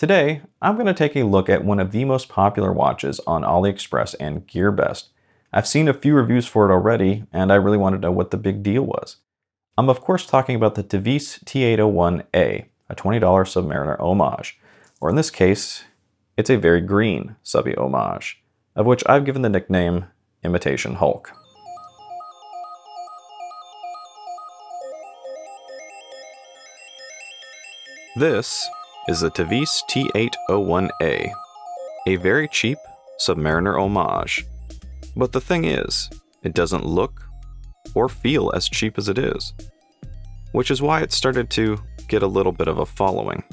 Today, I'm going to take a look at one of the most popular watches on Aliexpress and GearBest. I've seen a few reviews for it already, and I really want to know what the big deal was. I'm of course talking about the Tevise T801A, a $20 Submariner Homage, or in this case, it's a very green subby homage, of which I've given the nickname Imitation Hulk. This is the Tevise T801A, a very cheap Submariner Homage. But the thing is, it doesn't look or feel as cheap as it is, which is why it started to get a little bit of a following.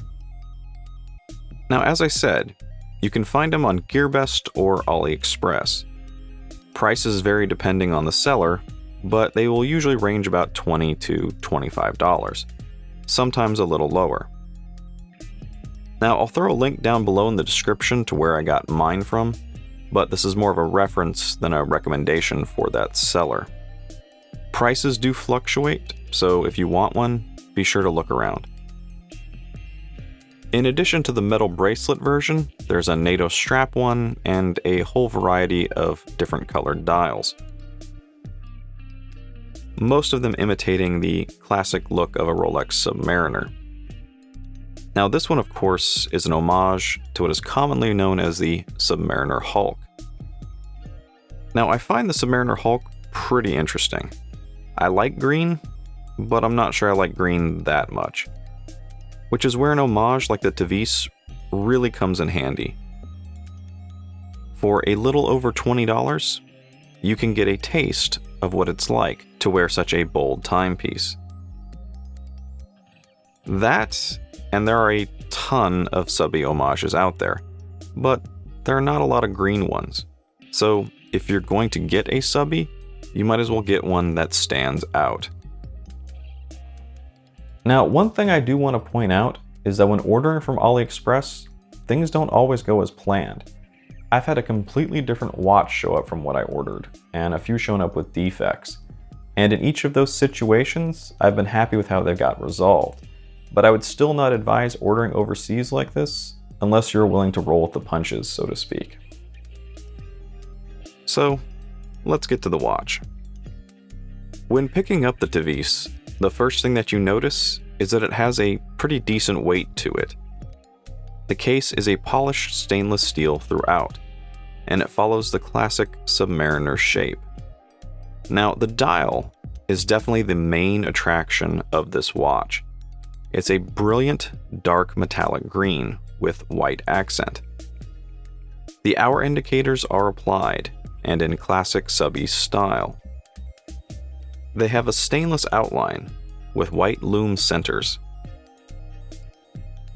Now, as I said, you can find them on GearBest or Aliexpress. Prices vary depending on the seller, but they will usually range about $20 to $25, sometimes a little lower. Now, I'll throw a link down below in the description to where I got mine from, but this is more of a reference than a recommendation for that seller. Prices do fluctuate, so if you want one, be sure to look around. In addition to the metal bracelet version, there's a NATO strap one and a whole variety of different colored dials. Most of them imitating the classic look of a Rolex Submariner. Now, this one, of course, is an homage to what is commonly known as the Submariner Hulk. Now, I find the Submariner Hulk pretty interesting. I like green, but I'm not sure I like green that much, which is where an homage like the Tevise really comes in handy. For a little over $20, you can get a taste of what it's like to wear such a bold timepiece. That, and there are a ton of subby homages out there, but there are not a lot of green ones. So if you're going to get a subby, you might as well get one that stands out. Now, one thing I do want to point out is that when ordering from Aliexpress, things don't always go as planned. I've had a completely different watch show up from what I ordered, and a few shown up with defects. And in each of those situations, I've been happy with how they got resolved. But I would still not advise ordering overseas like this, unless you're willing to roll with the punches, so to speak. So, let's get to the watch. When picking up the Tevise, the first thing that you notice is that it has a pretty decent weight to it. The case is a polished stainless steel throughout, and it follows the classic Submariner shape. Now, the dial is definitely the main attraction of this watch. It's a brilliant dark metallic green with white accent. The hour indicators are applied and in classic subby style. They have a stainless outline with white Lume centers.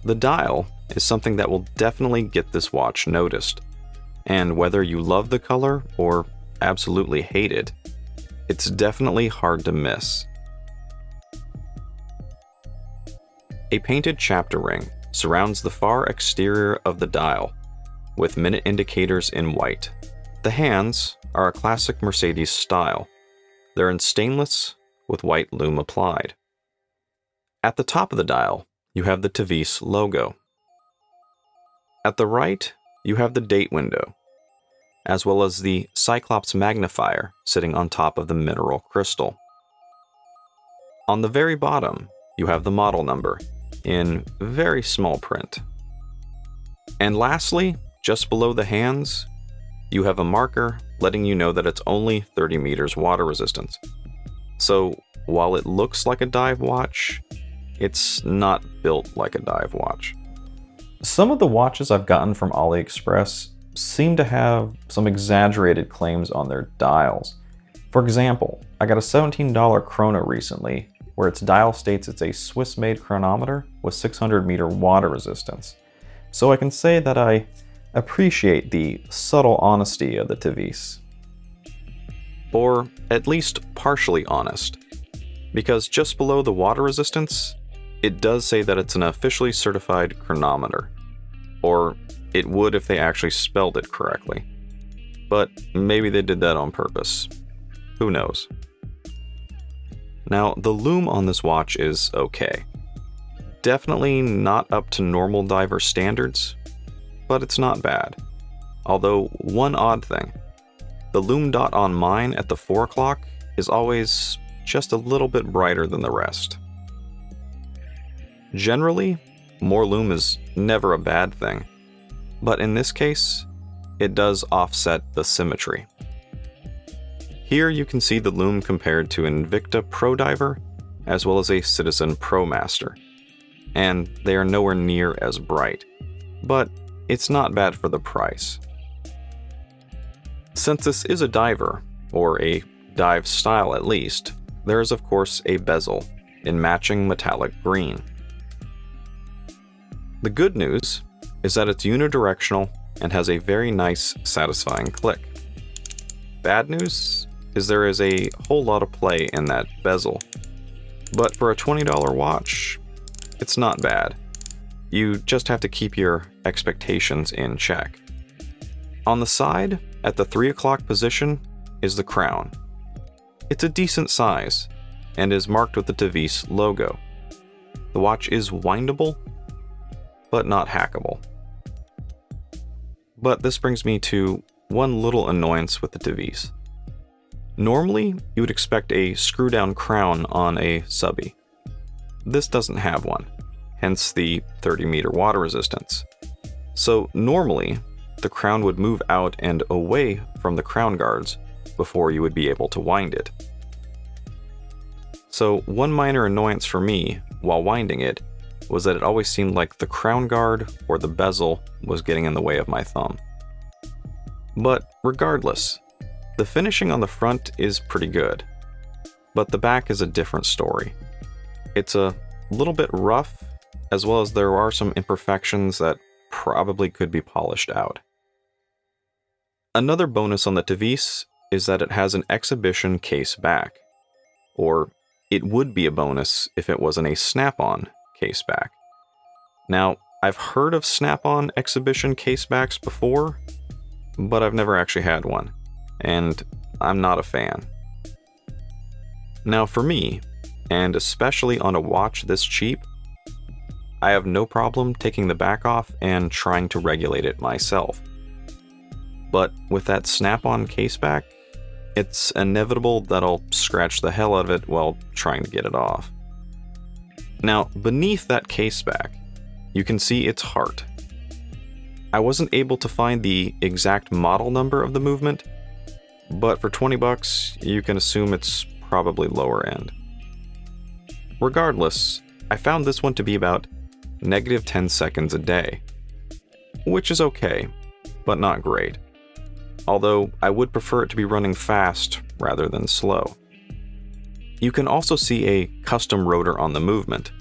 The dial is something that will definitely get this watch noticed, and whether you love the color or absolutely hate it, it's definitely hard to miss. A painted chapter ring surrounds the far exterior of the dial, with minute indicators in white. The hands are a classic Mercedes style. They're in stainless with white Lume applied. At the top of the dial, you have the Tevise logo. At the right, you have the date window, as well as the Cyclops magnifier sitting on top of the mineral crystal. On the very bottom, you have the model number in very small print. And lastly, just below the hands, you have a marker letting you know that it's only 30 meters water resistance. So while it looks like a dive watch, it's not built like a dive watch. Some of the watches I've gotten from Aliexpress seem to have some exaggerated claims on their dials. For example, I got a $17 chrono recently where its dial states it's a Swiss-made chronometer with 600-meter water resistance. So I can say that I appreciate the subtle honesty of the Tevise. Or at least partially honest, because just below the water resistance, it does say that it's an officially certified chronometer, or it would if they actually spelled it correctly. But maybe they did that on purpose. Who knows? Now, the lume on this watch is okay. Definitely not up to normal diver standards, but it's not bad. Although, one odd thing, the lume dot on mine at the 4 o'clock is always just a little bit brighter than the rest. Generally, more lume is never a bad thing, but in this case, it does offset the symmetry. Here you can see the lume compared to an Invicta Pro Diver, as well as a Citizen Pro Master, and they are nowhere near as bright, but it's not bad for the price. Since this is a diver, or a dive style at least, there is of course a bezel in matching metallic green. The good news is that it's unidirectional and has a very nice, satisfying click. Bad news is there is a whole lot of play in that bezel, but for a $20 watch, it's not bad. You just have to keep your expectations in check. On the side, at the 3 o'clock position, is the crown. It's a decent size, and is marked with the Tevise logo. The watch is windable, but not hackable. But this brings me to one little annoyance with the Tevise. Normally, you would expect a screw-down crown on a subby. This doesn't have one, hence the 30-meter water resistance. So normally, the crown would move out and away from the crown guards before you would be able to wind it. So one minor annoyance for me while winding it was that it always seemed like the crown guard or the bezel was getting in the way of my thumb. But regardless, the finishing on the front is pretty good, but the back is a different story. It's a little bit rough, as well as there are some imperfections that probably could be polished out. Another bonus on the Tevise is that it has an exhibition case back, or it would be a bonus if it wasn't a snap-on case back. Now, I've heard of snap-on exhibition case backs before, but I've never actually had one, and I'm not a fan. Now for me, and especially on a watch this cheap, I have no problem taking the back off and trying to regulate it myself. But with that snap-on case back, it's inevitable that I'll scratch the hell out of it while trying to get it off. Now, beneath that case back, you can see its heart. I wasn't able to find the exact model number of the movement, but for $20, you can assume it's probably lower end. Regardless, I found this one to be about -10 seconds a day, which is okay, but not great. Although I would prefer it to be running fast rather than slow. You can also see a custom rotor on the movement,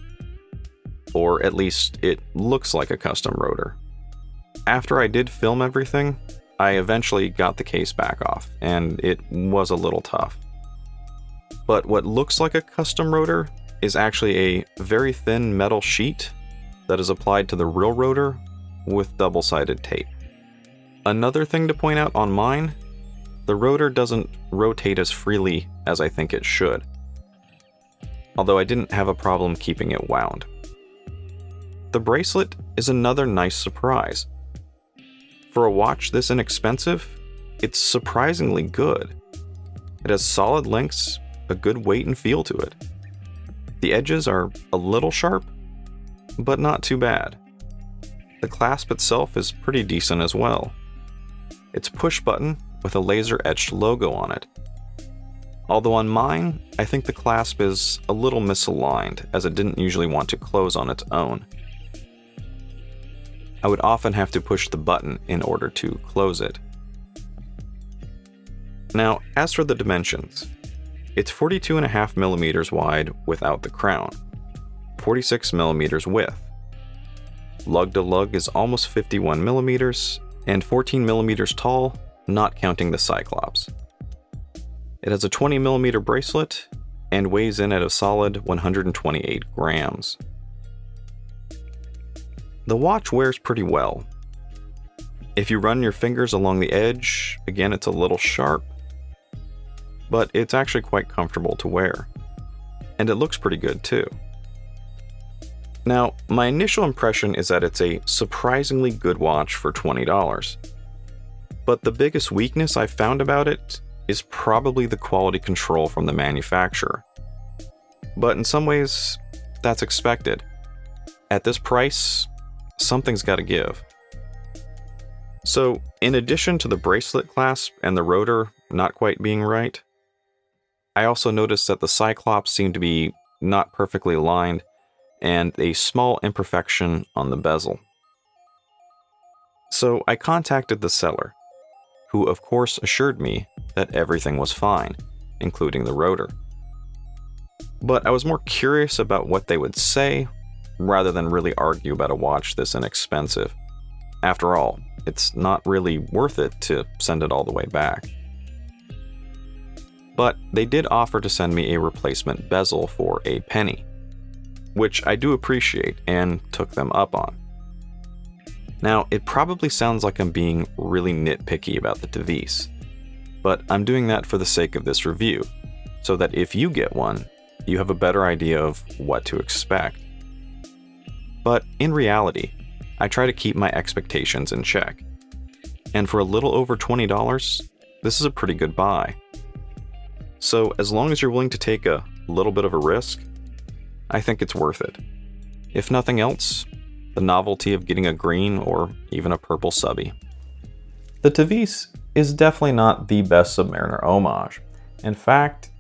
or at least it looks like a custom rotor. After I did film everything, I eventually got the case back off, and it was a little tough. But what looks like a custom rotor is actually a very thin metal sheet that is applied to the real rotor with double-sided tape. Another thing to point out on mine, the rotor doesn't rotate as freely as I think it should, although I didn't have a problem keeping it wound. The bracelet is another nice surprise. For a watch this inexpensive, it's surprisingly good. It has solid links, a good weight and feel to it. The edges are a little sharp, but not too bad. The clasp itself is pretty decent as well. It's push button with a laser etched logo on it. Although on mine, I think the clasp is a little misaligned as it didn't usually want to close on its own. I would often have to push the button in order to close it. Now, as for the dimensions, it's 42.5 millimeters wide without the crown, 46 millimeters width. Lug to lug is almost 51 millimeters, and 14 millimeters tall, not counting the Cyclops. It has a 20 millimeter bracelet and weighs in at a solid 128 grams. The watch wears pretty well. If you run your fingers along the edge, again it's a little sharp, but it's actually quite comfortable to wear. And it looks pretty good too. Now, my initial impression is that it's a surprisingly good watch for $20. But the biggest weakness I've found about it is probably the quality control from the manufacturer. But in some ways, that's expected. At this price, something's got to give. So, in addition to the bracelet clasp and the rotor not quite being right, I also noticed that the Cyclops seemed to be not perfectly aligned and a small imperfection on the bezel. So I contacted the seller, who of course assured me that everything was fine, including the rotor. But I was more curious about what they would say, rather than really argue about a watch this inexpensive. After all, it's not really worth it to send it all the way back. But they did offer to send me a replacement bezel for a penny, which I do appreciate and took them up on. Now, it probably sounds like I'm being really nitpicky about the Tevise, but I'm doing that for the sake of this review, so that if you get one, you have a better idea of what to expect. But in reality, I try to keep my expectations in check. And for a little over $20, this is a pretty good buy. So as long as you're willing to take a little bit of a risk, I think it's worth it. If nothing else, the novelty of getting a green or even a purple subby. The Tevise is definitely not the best Submariner homage. In fact,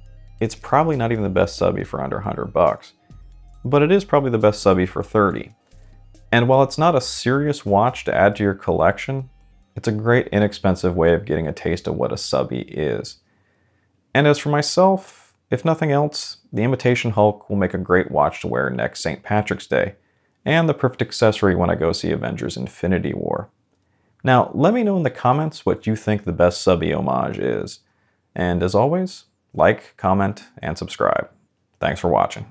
it's probably not even the best subby for under $100, but it is probably the best subby for $30. And while it's not a serious watch to add to your collection, it's a great inexpensive way of getting a taste of what a subby is. And as for myself, if nothing else, the Imitation Hulk will make a great watch to wear next St. Patrick's Day, and the perfect accessory when I go see Avengers Infinity War. Now, let me know in the comments what you think the best subby homage is. And as always, like, comment, and subscribe. Thanks for watching.